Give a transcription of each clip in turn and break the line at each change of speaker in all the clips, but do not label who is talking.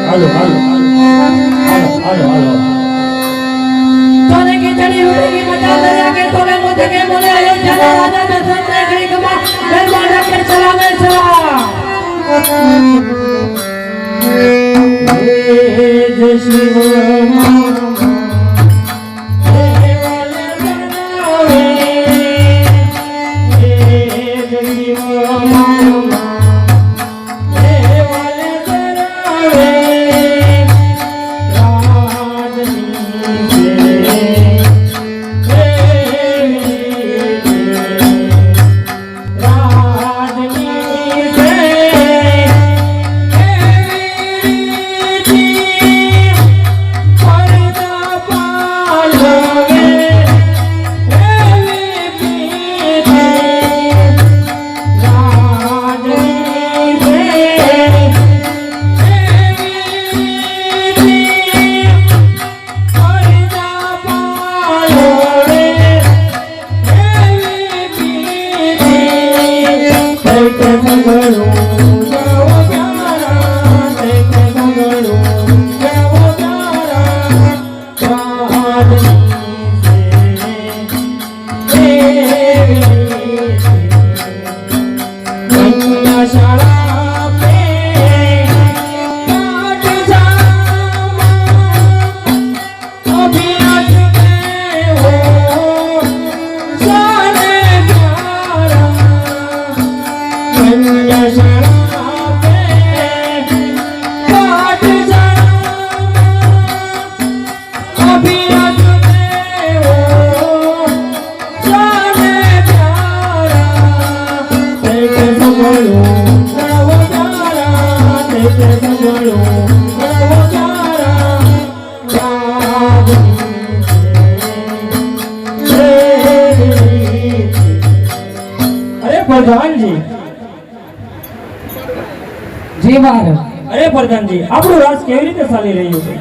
હાલો હાલો હાલો હાલો હાલો
तोने की चढ़ी उड़ी की मचा दरिया के तोले मुझे के बोले अयोध्या राजा दशरथ ने खड़ी कमा दरबार रखकर चला गए चला जय श्री प्रधान जी
जी महाराज
अरे प्रधान जी આપણું રાજ કેવી રીતે ચાલી રહ્યું છે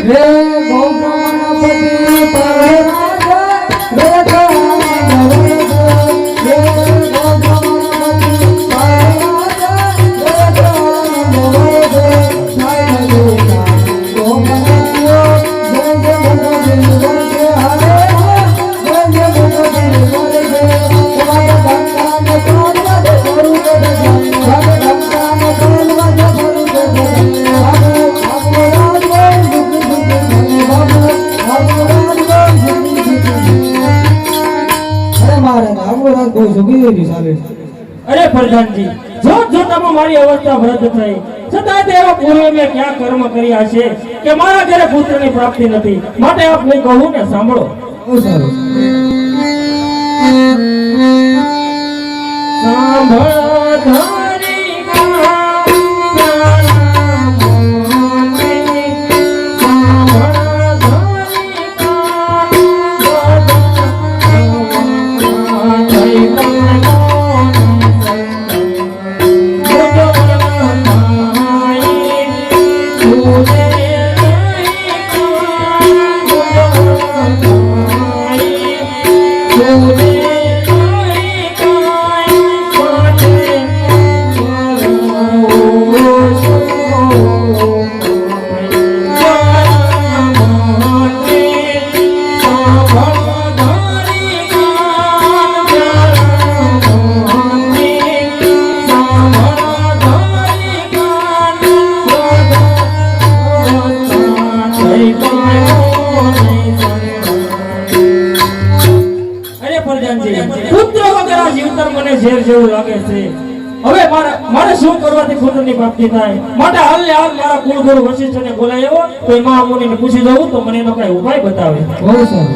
રે ગોબ્રહ્મણપતિ પરરાજા રે
अरे प्रधान जी जो જોતામાં મારી અવસ્થા વૃદ્ધ થઈ છતાં તેઓ પૂર્વે મેં ક્યાં કર્મ કર્યા છે કે મારા ઘરે પુત્રની પ્રાપ્તિ નથી માટે આપ નહીં કહું ને સાંભળો સાંભળો હવે મારે શું કરવાથી પુત્રની પ્રાપ્તિ થાય? માટે હાલ મારા કુળગુરુ વશિષ્ઠને બોલાવ્યો તો એ મહામુનિને પૂછી દઉં તો મને એનો કઈ ઉપાય બતાવે.
બહુ સારું.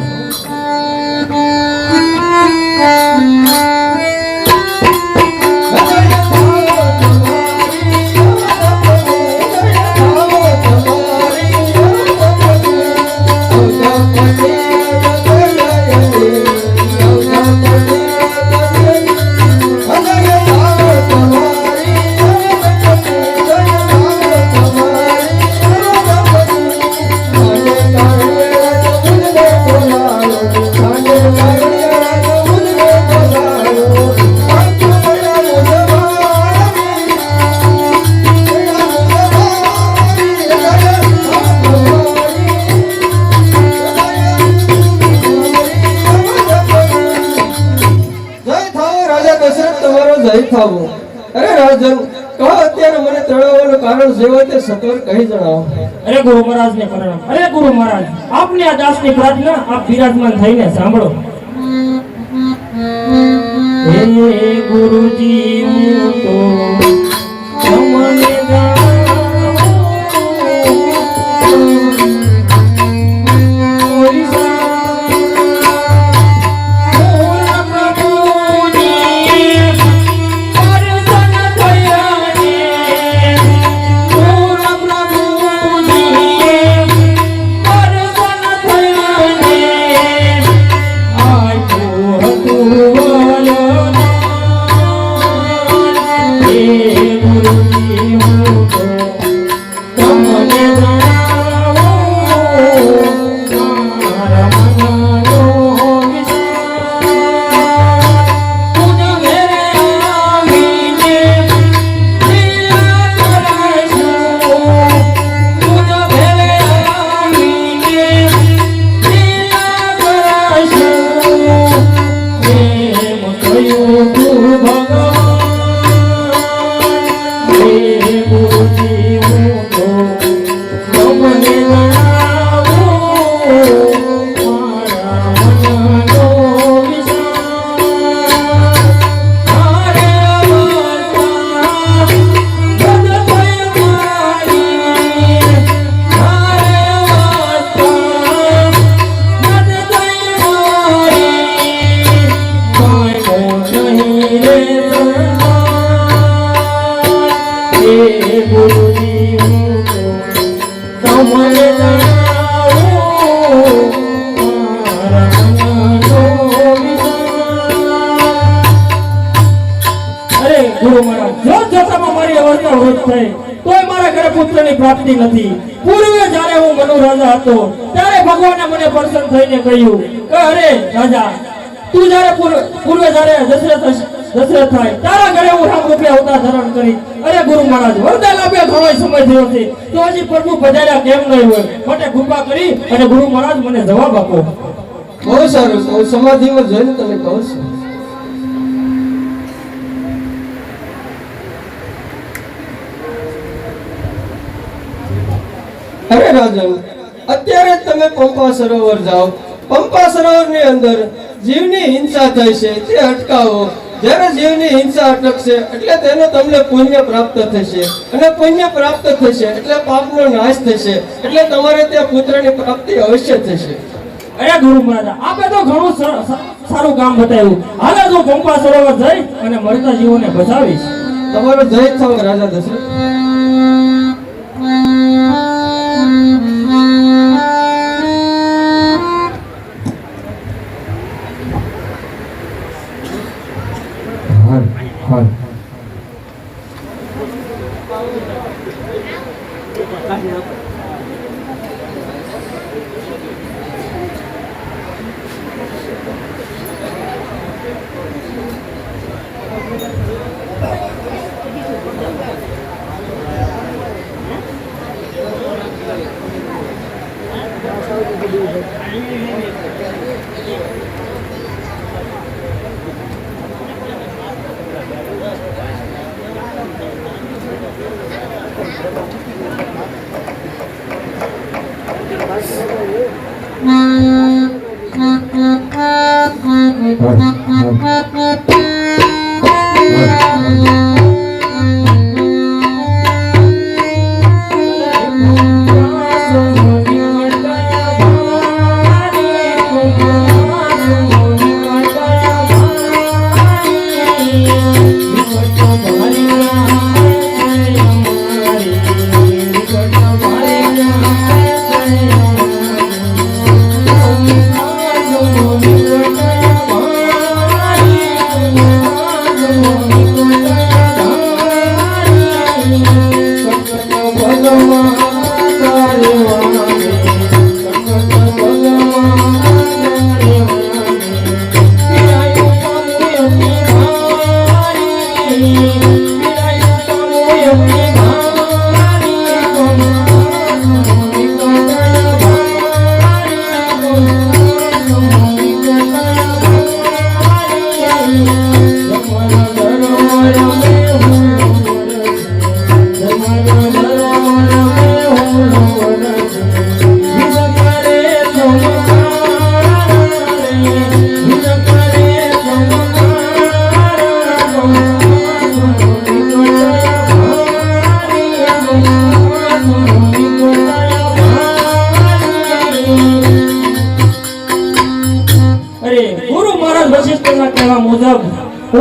અરે રાજન, કહો અત્યારે મને તણાવવાનું કારણ જે હોય તે સત્વર કહી જણાવો.
અરે ગુરુ મહારાજ ને પ્રણામ. અરે ગુરુ મહારાજ, આપની આ દાસની પ્રાર્થના આપ બિરાજમાન થઈને સાંભળો. હે ગુરુજી, હું તો તમને પ્રાપ્તિ નથી. પૂર્વે જ્યારે હું મનુ રાજા હતો ત્યારે ભગવાને મને પ્રસન્ન થઈને કહ્યું કે અરે રાજા, તું જ્યારે પૂર્વે જ્યારે દશરથ થાય તારા ઘરે હું રામ રૂપે અવતાર ધારણ કરી. અરે ગુરુ મહારાજ, વરદાન આપ્યા ઘણો સમય થયો છે તો હજી પ્રભુ પધાર્યા કેમ નહીં હોય? માટે કૃપા કરી અને ગુરુ મહારાજ મને જવાબ આપો.
બહુ સારું, હું સમાધિમાં જઈને તને કહું છું. અરે રાજન, અત્યારે તમે પંપા સરોવર જાઓ. પંપા સરોવરની અંદર જીવની હિંસા થઈ છે તે અટકાવો. જ્યારે જીવની હિંસા અટકશે એટલે તેનો તમને પુણ્ય પ્રાપ્ત થશે અને પુણ્ય પ્રાપ્ત થશે એટલે પાપનો નાશ થશે એટલે તમારે ત્યાં પુત્રની પ્રાપ્તિ અવશ્ય થશે.
અરે ગુરુ મહારાજ, આપે તો ઘણું સારું કામ બતાવ્યું. હાલે હું પંપા સરોવર જઈ અને મરતા જીવોને બચાવીશ.
તમારો જય થાવ રાજા દશરથ.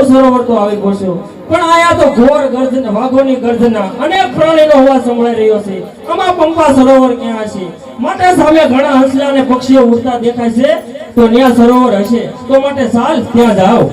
સરોવર તો આવી પહોંચ્યો, પણ આયા તો ઘોર ગર્જના, વાઘોની ગર્જના, અનેક પ્રાણીનો અવાજ સંભળાઈ રહ્યો છે. આમાં પંપા સરોવર ક્યાં હશે? માટે સામે ઘણા હંસલા અને પક્ષીઓ ઉડતા દેખાય છે, તો ત્યાં સરોવર હશે. તો માટે ચાલ ત્યાં જાઓ.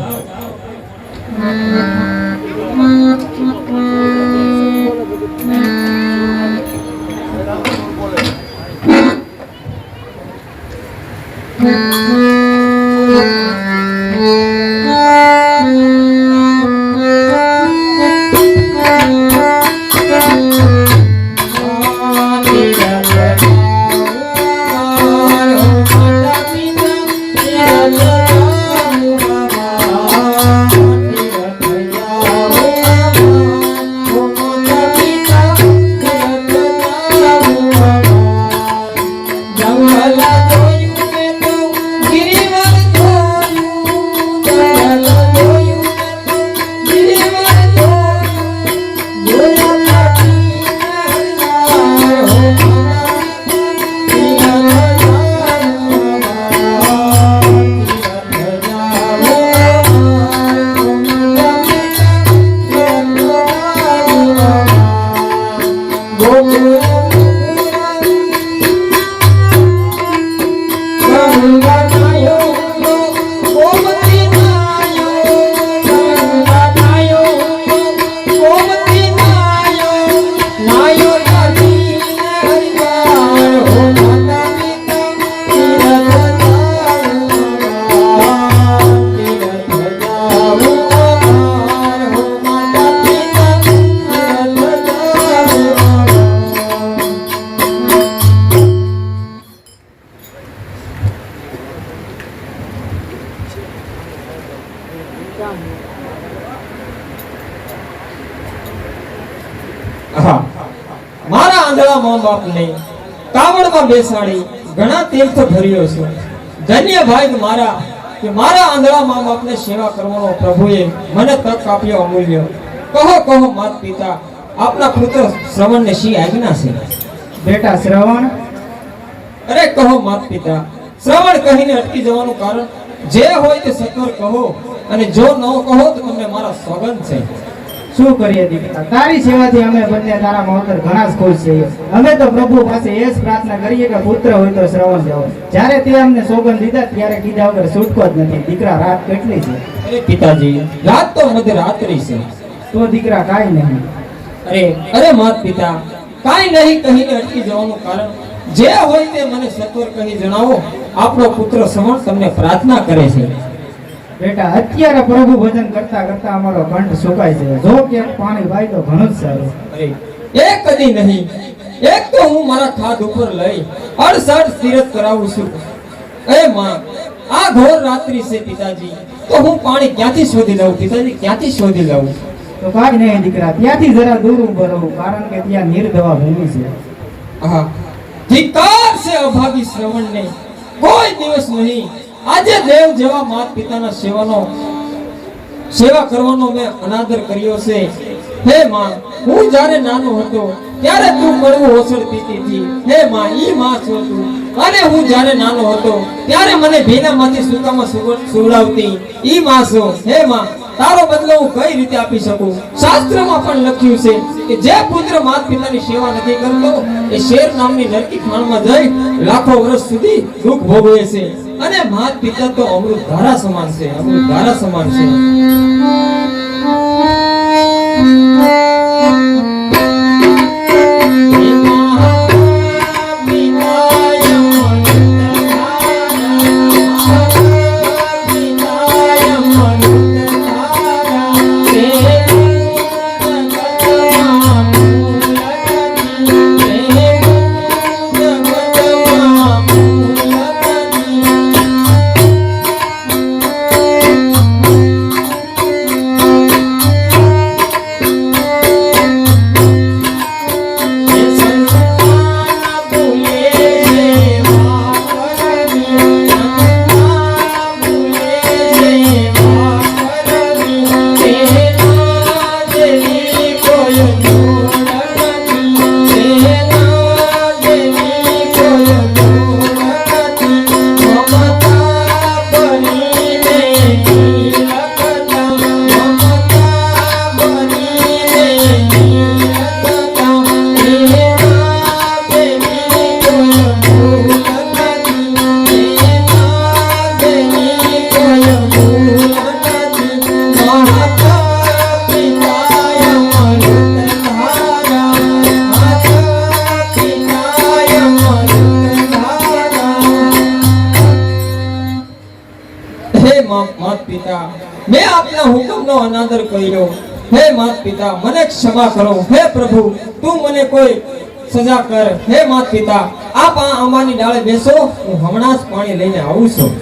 હા, મારા આંધળા મા બાપને કાવડમાં બેસાડી ઘણા તીર્થ ભર્યો છે. ધન્ય ભાઈ મારા કે મારા આંધળા મા બાપને સેવા કરવાનો પ્રભુએ મને તક આપ્યો અમૂલ્ય. કહો કહો માત પિતા, આપના પુત્ર શ્રવણને શી આજ્ઞા છે?
બેટા શ્રવણ,
અરે કહો માત પિતા, શ્રવણ કહીને અટકી જવાનું કારણ જે હોય તે સત્વર કહો, અને જો ન કહો તો તમને મારા સોગંદ છે.
શું કરીએ દીકરા, તારી સેવાથી અમે બંને તારા માવતર ઘણા જ ખુશ છીએ. અમે તો પ્રભુ પાસે એ જ પ્રાર્થના કરીએ કે પુત્ર હોય તો શ્રવણ જાઓ. જ્યારે તે અમને સોગંદ દીધા ત્યારે કીધા વગર છૂટકો જ નથી. દીકરા રાત કેટલી છે?
અરે પિતાજી, રાત તો મધરાત્રિ છે.
તો દીકરા કાંઈ નહીં.
અરે માત પિતા, કાંઈ નહીં કહીને અટકી જવાનું કારણ જે હોય તે મને સત્વર કહી જણાવો. આપણો પુત્ર શ્રવણ તમને પ્રાર્થના કરે છે.
બેટા અત્યારે પ્રભુ ભજન કરતા કરતા અમારો કંઠ સુકાય છે. જો ક્યાંક પાણી પાય તો ઘણું જ સારું.
અરે એક કદી નહીં, એક તો હું મારા ખાદ ઉપર લઈ અડસઠ તીરથ કરાવું છું. અરે માં, આ ઘોર રાત્રિ છે પિતાજી, તો હું પાણી ક્યાંથી શોધી લઉં? પિતાજી ક્યાંથી શોધી લઉં?
તો કાંઈ નહીં દીકરા, ત્યાંથી જરા દૂર ઉભો રહું, કારણ કે ત્યાં નિર્દવા ભૂમિ છે.
આહા, ધિક્કાર છે અભાગી શ્રવણને. કોઈ દિવસ નહીં આજે દેવ જેવા માત પિતાના સેવા કરવાનો મેં અનાદર કર્યો છે. હે માં, હું જ્યારે નાનો હતો ત્યારે તું કડવું ઓસળ પીતી હતી. હે માં, ઈ માં છો તું. અને હું જ્યારે નાનો હતો ત્યારે મને ભીનામાંથી સૂકામાં સુવડાવતી. ઈ માં છો. હે માં, તારો બદલો હું કઈ રીતે આપી શકું? શાસ્ત્રમાં પણ લખ્યું છે કે જે પુત્ર માત પિતાની સેવા નથી કરતો એ શેર નામની નરકી ખાણમાં જઈ લાખો વર્ષ સુધી દુઃખ ભોગવે છે. અને માત પિતા તો અમૃત ધારા સમાન છે, અમૃત ધારા સમાન છે. માત પિતા, મેં આપના હુકમનો અનાદર કર્યો. હે માત પિતા, મને ક્ષમા કરો. હે પ્રભુ, તું મને કોઈ સજા કર. હે માત પિતા, આપ આ આંબાની ડાળે બેસો, હું હમણાં જ પાણી લઈને આવું છું.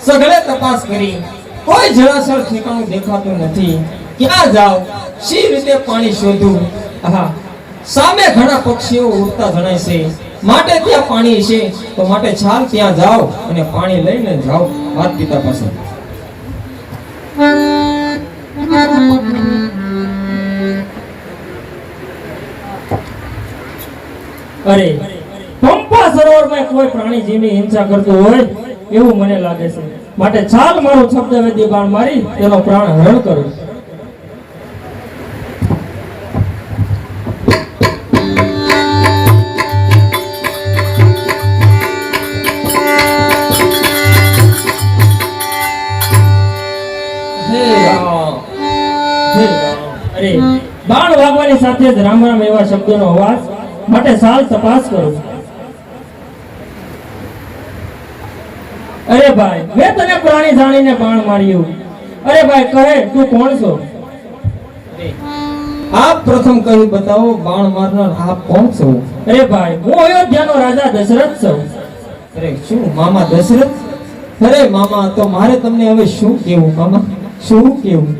સઘળે તપાસ કરી, કોઈ જળાશય ઠેકાણું દેખાતું નથી. ક્યાં જાવ, શી રીતે પાણી શોધું? સામે ઘણા પક્ષીઓ ઉડતા જણાય છે, માટે ત્યાં પાણી છે, તો માટે ચાલ ત્યાં જાઓ અને પાણી લઈને જાઓ માત પિતા પાસે.
અરે, પંપા સરોવરમાં કોઈ પ્રાણી જીવની હિંસા કરતું હોય એવું મને લાગે છે. માટે ચાલ મારો શબ્દવેદી બાણ મારી તેનો પ્રાણ હરણ કરું. અરે, બાણ વાગવાની સાથે જ રામ રામ એવા શબ્દોનો અવાજ, માટે સાલ તપાસ કરું. અરે ભાઈ, મેં તને પ્રાણી જાણીને બાણ માર્યું. અરે ભાઈ, કહે તું કોણ છો?
આપ પ્રથમ કહી બતાવો, બાણ મારનાર આપ કોણ છો?
અરે ભાઈ, હું અયોધ્યાનો રાજા દશરથ છું.
અરે શું મામા દશરથ? અરે મામા, તો મારે તમને હવે શું કેવું મામા, શું કેવું?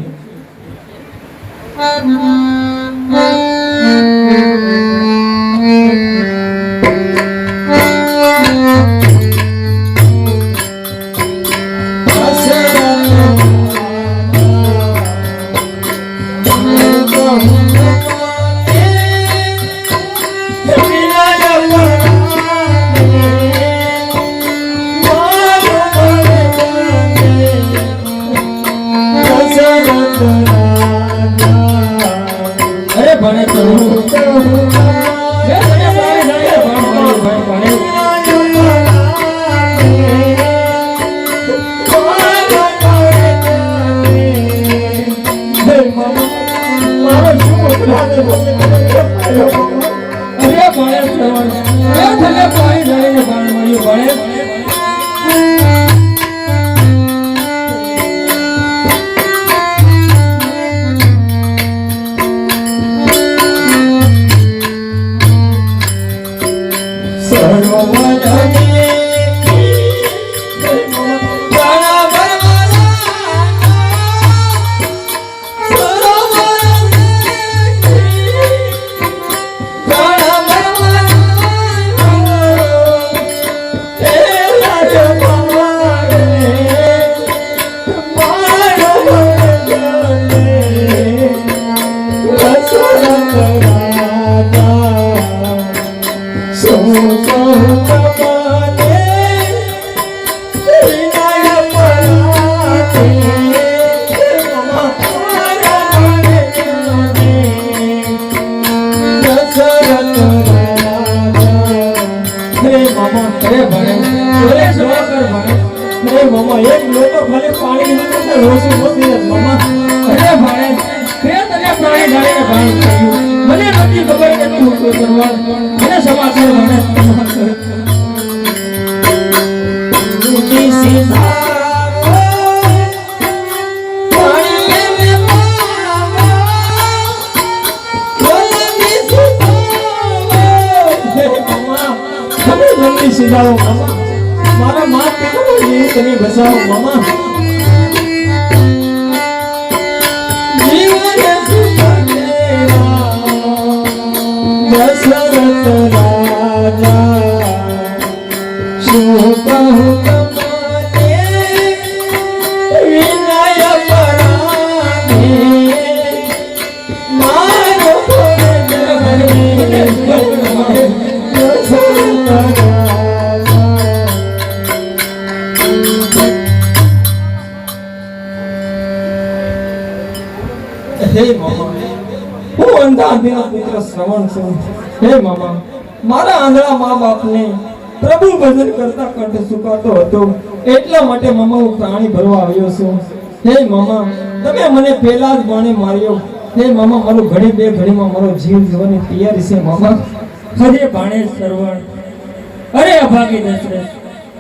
અરે ભણે તો મેં તને પ્રાણી જાણીને બાણ માર્યું. ભાઈ ભણે, મારો શું અપરાધ? અરે ભણે, મેં તને પ્રાણી જાણીને બાણ માર્યું. ભણે,
અરે ભણે, અરે જવા કર ભણે.
અરે મામા એક લોટો ખાલી પાણી માટે તો રોસી રોસી જ મામા. અરે ભાણે તે તને પ્રાણી ડાળીને ભાણ કર્યું. મને નથી ખબર કે તું શું કરવા. મને સમાચાર મને સમાચાર. જલ્દી સીધાઓ મામા. મારા મા પિતાનો જીવ તમે બચાવો મામા. દશરથ રાજા શું કહું તમને વિનય પરાને મારો હે મામા હું અંધાધીનો પુત્ર શ્રવણ છું. હે મામા મારા આંધળા મા બાપને પ્રભુ ભજન કરતા કંઠ સુકાતો હતો એટલા માટે મામા હું પ્રાણી ભરવા આવ્યો છું. હે મામા તમે મને પહેલા જ બાણે માર્યો. હે મામા મારું ઘડી બે ઘડીમાં મારો જીવ જવાની તૈયારી છે મામા. હરે બાણે સરવણ અરે અભાગી દશરથ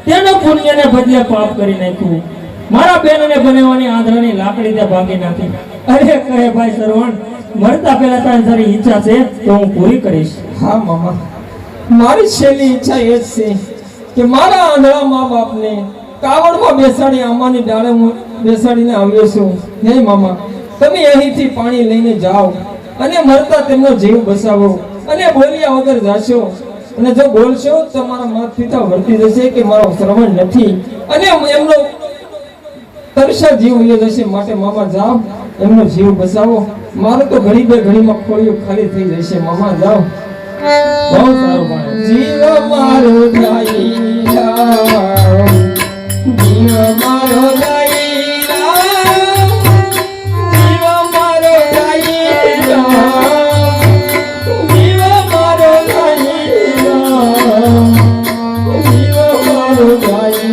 તેનો પુણ્યને બદલે પાપ કરી નાખ્યું. મારા બેનને બનાવવાની આંધળાની લાકડી તે ભાગી નાખી. અરે કહે ભાઈ સરવણ મરતા પહેલા તારી ઈચ્છા છે તો હું પૂરી કરીશ. હા મામા મારી છેલ્લી ઈચ્છા એ જ છે કે મારા આંધળા મા બાપને કાવડમાં બેસાડી આંબાની ડાળે હું બેસાડીને આવ્યો છું. હે મામા તમે અહીંથી પાણી લઈને જાઓ અને મરતા તેમનો જીવ બચાવો અને બોલ્યા વગર જાશો. અને જો બોલશો તો મારા માતા પિતા વર્તી જશે કે મારો શ્રવણ નથી અને એમનો તરસા જીવ ઉયો જશે. માટે મામા જાઓ એમનો જીવ બચાવો. મારો તો ઘડી બે ઘડીમાં ખોળીઓ ખાલી થઈ જશે. મામા જાઓ. બહુ સારું ભાઈ. જીવ મારો જાય જીવ મારો જાય જીવ મારો જાય જીવ મારો જાય જીવ મારો જાય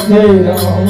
જય રામ.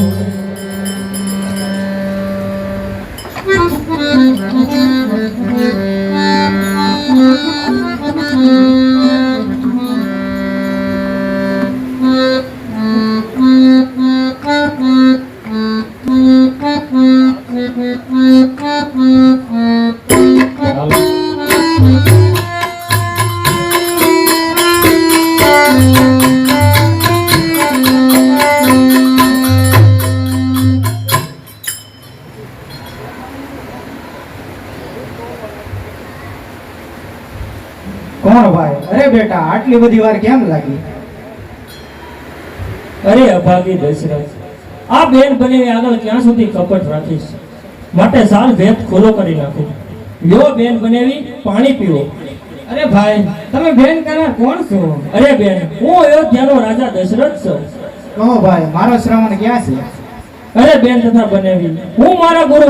કોણ ભાઈ? અરે બેટા આટલી બધી વાર કેમ લાગી?
અરે અભાગી દશરથ આ બેન બનેવી આગળ ક્યાં સુધી કપટ રાખીશ. માટે સાલ ભેદ ખોલો કરી નાખો. લ્યો બેન બનેવી પાણી પીવો.
અરે ભાઈ તમે બેન કરા કોણ છો?
અરે બેન હું અયોધ્યાનો રાજા દશરથ છું.
કહો ભાઈ મારો શ્રવણ ક્યાં છે?
અરે બેન તથા બનેવી હું મારા ગુરુ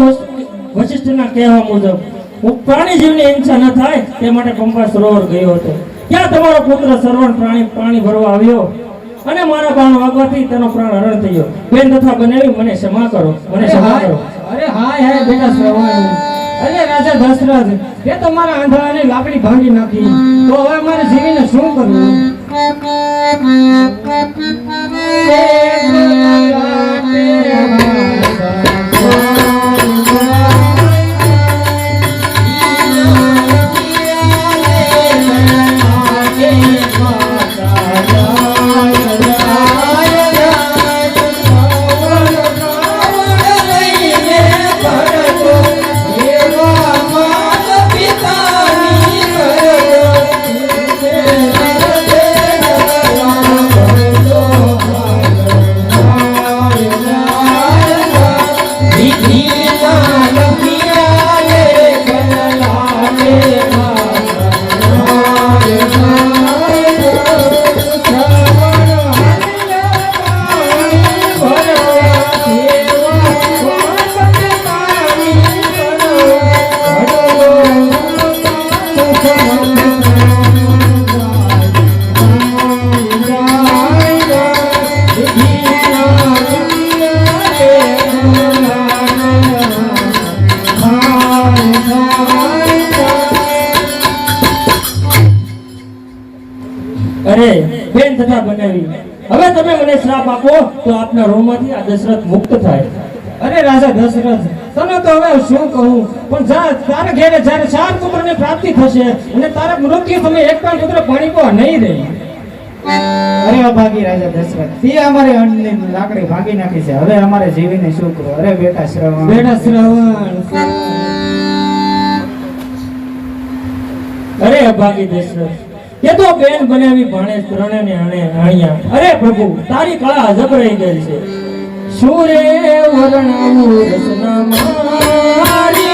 વશિષ્ઠના કહેવા મુજબ હું પ્રાણી જીવની હિંસા ન થાય તે માટે પંપા સરોવર ગયો હતો. ત્યાં તમારો પુત્ર સરવણ પાણી ભરવા આવ્યો અને મારા બાણ વાગવાથી તેનો પ્રાણ હરણ થયો. બેન તથા બનેવી મને ક્ષમા કરો, મને ક્ષમા કરો.
અરે હાય હાય બેટા શ્રવણ. અરે રાજા દશરથ તે તો મારા આંધળાની લાકડી ભાંગી નાખી. તો હવે મારે જીવીને શું કરવું?
અને બેન તથા બનાવી. હવે તમે મને શ્રાપ આપો તો આપના રોમમાંથી આ દશરથ મુક્ત થાય.
અરે રાજા દશરથ, તને તો હવે શું કહું, પણ તારા ઘેરે જ્યારે 4 પુત્રની પ્રાપ્તિ થશે અને તારા મૃત્યુ સમયે એક પણ પુત્ર પાણીકો નહીં રહે. અરે અભાગી રાજા દશરથ, તે અમારે અન્નની લાકડી ભાગી નાખી છે, હવે અમારે જીવીને શું કરવું? અરે બેટા શ્રવણ,
અરે અભાગી દશરથ, એ તો બેન બનાવી ભાણેજ ત્રણેયને આણ્યા. અરે પ્રભુ, તારી કળા અજબ રહી ગઈ છે. શું રે વર્ણવું રસના મારી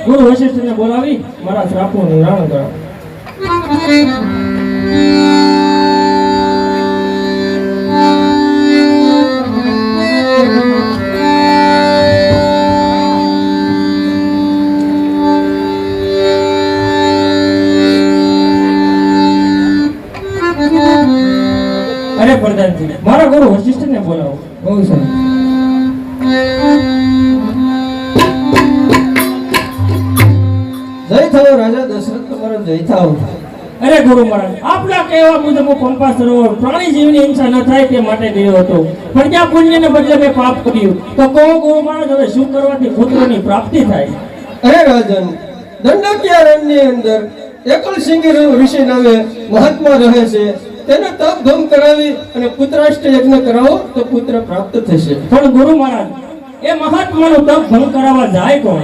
ગુરુ વશિષ્ઠને બોલાવી મારા શ્રાપનું નિવારણ કરો. અરે પ્રધાનજી, મારા ગુરુ વશિષ્ઠને બોલાવો.
બહુ સરસ.
જય થયો રાજા દશરથ, તમારો જય થાવ.
અરે ગુરુ મહારાજ, આપના કહેવા મુજબ હું પંપા સરોવર પ્રાણી જીવની હિંસા ન થાય તે માટે ગયો હતો, પણ ત્યાં પુણ્યને બદલે મેં પાપ કર્યું. તો કહો ગુરુ મહારાજ, હવે શું કરવાથી પુત્રની પ્રાપ્તિ થાય?
અરે રાજન, દંડકીય રણની અંદર એકલસિંહી ઋષિ નામે મહાત્મા રહે છે. તેને તપ ભંગ કરાવી અને પુત્રાષ્ટ યજ્ઞ કરાવો તો પુત્ર પ્રાપ્ત થશે.
પણ ગુરુ મહારાજ, એ મહાત્માનો તપ ભંગ કરાવવા જાય કોણ?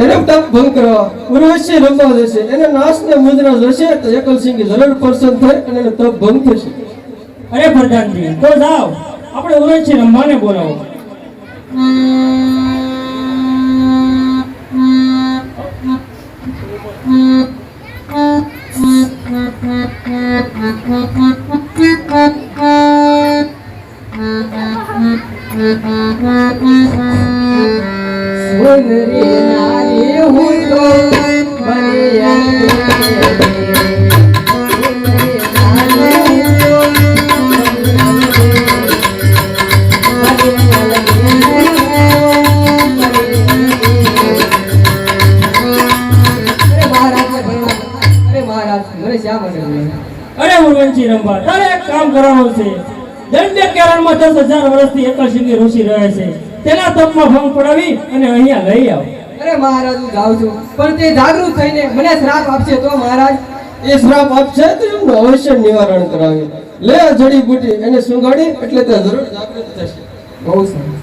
એને તપ ભંગ કરવા ઉર્વશી રમવા જશે, એને નાશને મુદ્રા જશે તો એકલસિંહી જરૂર પ્રસન્ન થાય અને એને તપ ભંગ થશે.
અરે પ્રધાનજી, તો જાઓ, આપણે ઉર્વશી રમવાને બોલાવો.
સુંદરી નારી હું તો બની
અરે ઉર્વશી રંભા, તારે એક કામ કરવાનું છે. દંડ્ય રણમાં 10,000 વર્ષથી એકલસિંહી ઋષિ રહે છે, તેના તપમાં ભંગ પડાવી અને અહીંયા લઈ આવ.
અરે મહારાજ, હું જાઉં છું, પણ તે જાગૃત થઈને મને શ્રાપ આપશે તો મહારાજ?
એ શ્રાપ આપશે તો એમનું અવશ્ય નિવારણ કરાવે. લે આ જડીબુટી એને સુંઘાડી એટલે તે જરૂર જાગૃત થશે.
બહુ સરસ.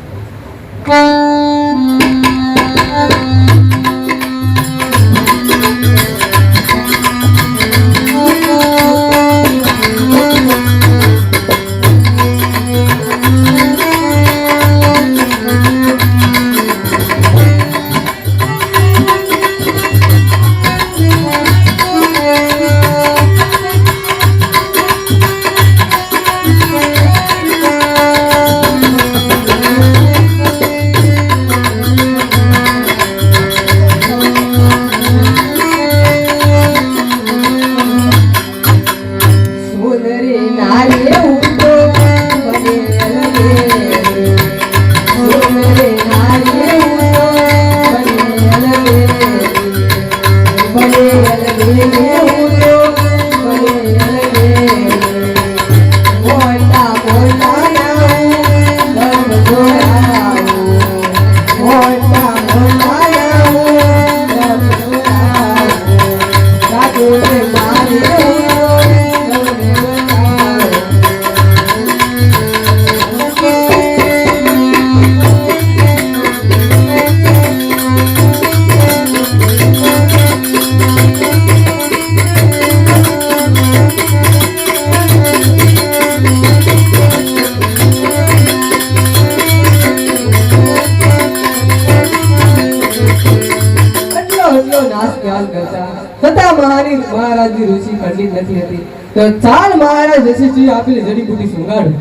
ખ્યાલ કરતા છતાં મહારાજની રુચિ ખંડિત નથી હતી. તો ચાલ મહારાજ જશીજી આપેલી જડીબુટી સુંઘાડું.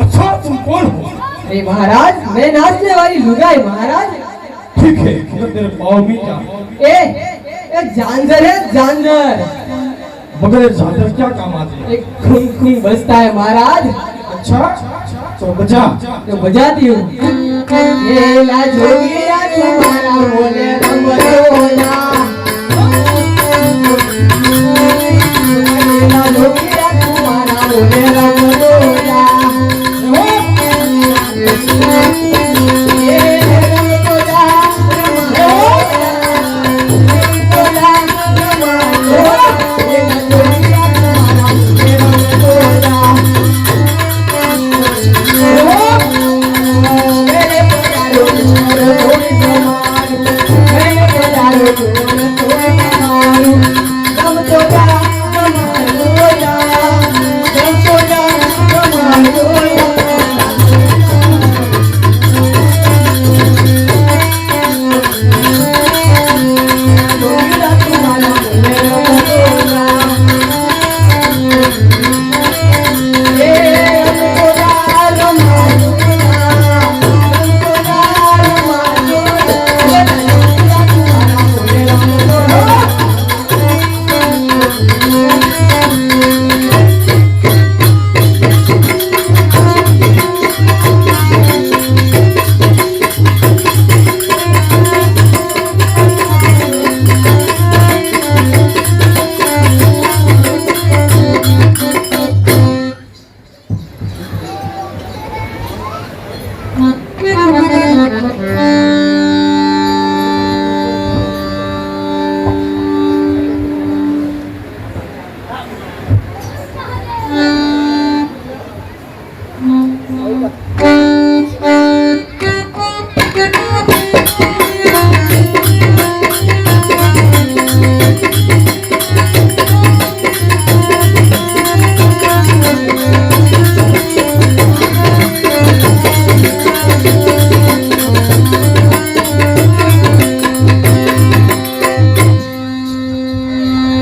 अच्छा तुम कौन हो?
अरे महाराज मैं नाचने वाली लुगाई महाराज.
ठीक है मगर तेरे पाँव में क्या?
ए जानवर है जानवर.
मगर ये झांझर क्या काम आती है?
एक खून खून बजता है महाराज.
अच्छा तो बजा.
तो बजाती हूँ. ये ला जोगिया तुम्हारा बोले रंगोला. ये ला जोगिया तुम्हारा बोले रंगोला. ये रंगोला रंगोला रंगोला. ये ला जोगिया तुम्हारा बोले रंगोला. मेरे पधारो थोड़ी कमाल. मेरे पधारो थोड़ी कमाल. दम तो जा कमाल होया. दम तो जा कमाल होया. जोगिया तुम्हारा मेरा बोला. ये हमको डाल मारो.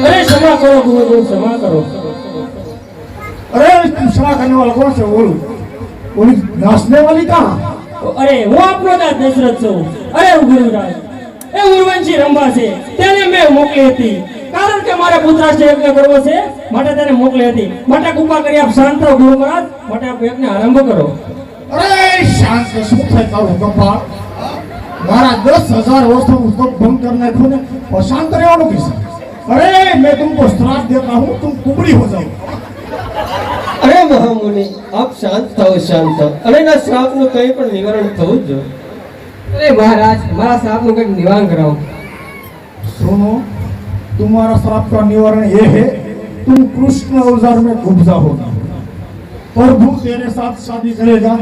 अरे क्षमा करो गुरुदेव, क्षमा करो.
अरे तुम क्षमा करने वाला कौन से बोलू? बोली नाचने वाली कहाँ?
અરે હું આપનો દાસ દશરથ છું. અરે ગુરુરાજ, એ ઉર્વંશી રંભા છે, તેને મેં મોકલી હતી. કારણ કે મારા પુત્રાષ્ટ્ર યજ્ઞ કરવો છે માટે તેને મોકલી હતી. માટે કૃપા કરી આપ શાંત રહો ગુરુ મહારાજ. માટે આપ યજ્ઞ આરંભ કરો.
अरे शांत શું થાય તારું ગંભા? મારા 10,000 વર્ષોનું તપ ભંગ કરી નાખ્યું ને और शांत રહેવાનું किस? अरे मैं तुमको श्राप देता हूँ, तुम कुबड़ी हो जाओ.
અરે મહામુનિ આપ શાંત થાઓ શાંત થાઓ. અને એના શ્રાપનું કંઈ પણ નિવારણ થવું જ જોઈએ.
अरे महाराज मारा श्रापનું કંઈક નિવારણ કરાવો.
सुनो, तुम्हारा श्राप का निवारण ये है, तुम कृष्ण अवतार में घुस जाओगे. प्रभु तेरे साथ शादी करेगा,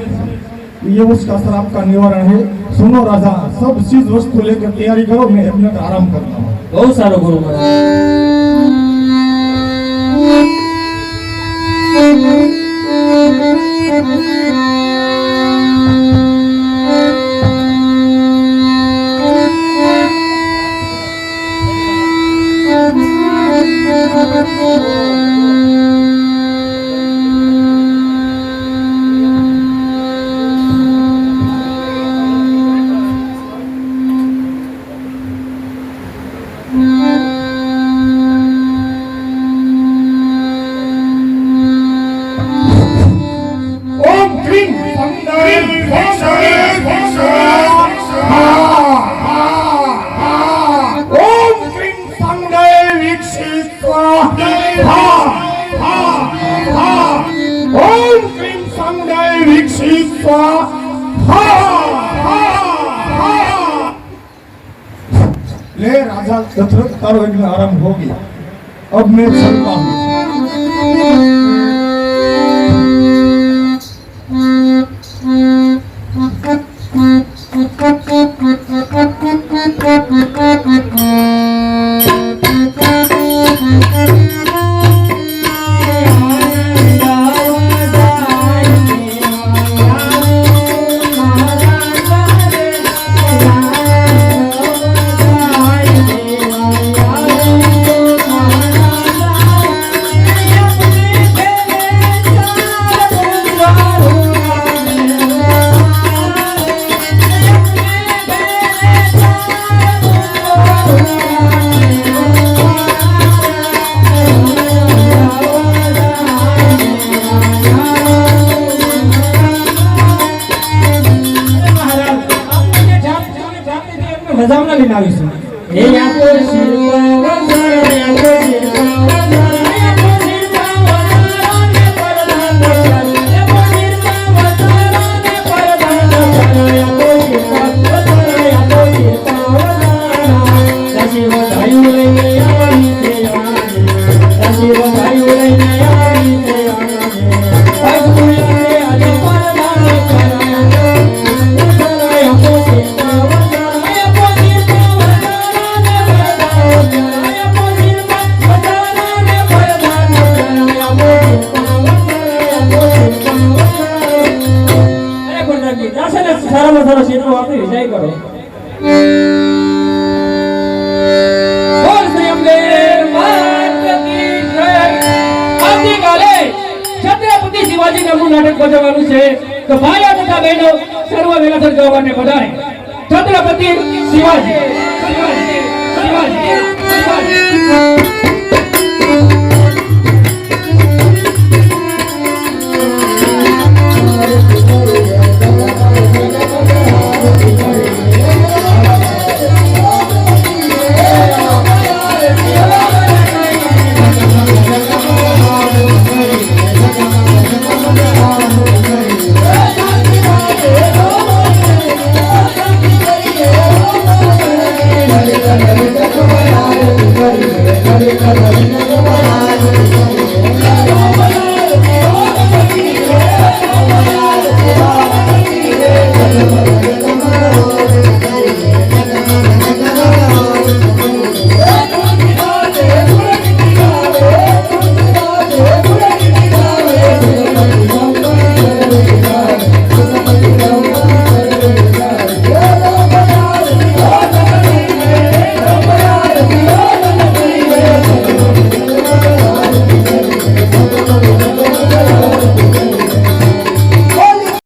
ये उसका श्राप का निवारण है. सुनो राजा, सब चीज वस्तु लेकर तैयारी करो, मैं अपने आराम करता हूँ.
બહુ સારું ગુરુ મહારાજ.
ओम क्लीं संगदाय ओम क्लीं संगदाय विक्षित्वा ओम क्लीं संगदाय विक्षित्वा. ले राजा दशरथ, तारो यज्ञ आरंभ हो गया. अब मैं चलता हूँ.
Thank you.
શિવાજી નામનું નાટક ભજવવાનું છે તો ભાઈઓ તથા બહેનો સર્વ વેલાસર જવા માટે પધારે. છત્રપતિ શિવાજી શિવાજી શિવાજી શિવાજી.
Hare Krishna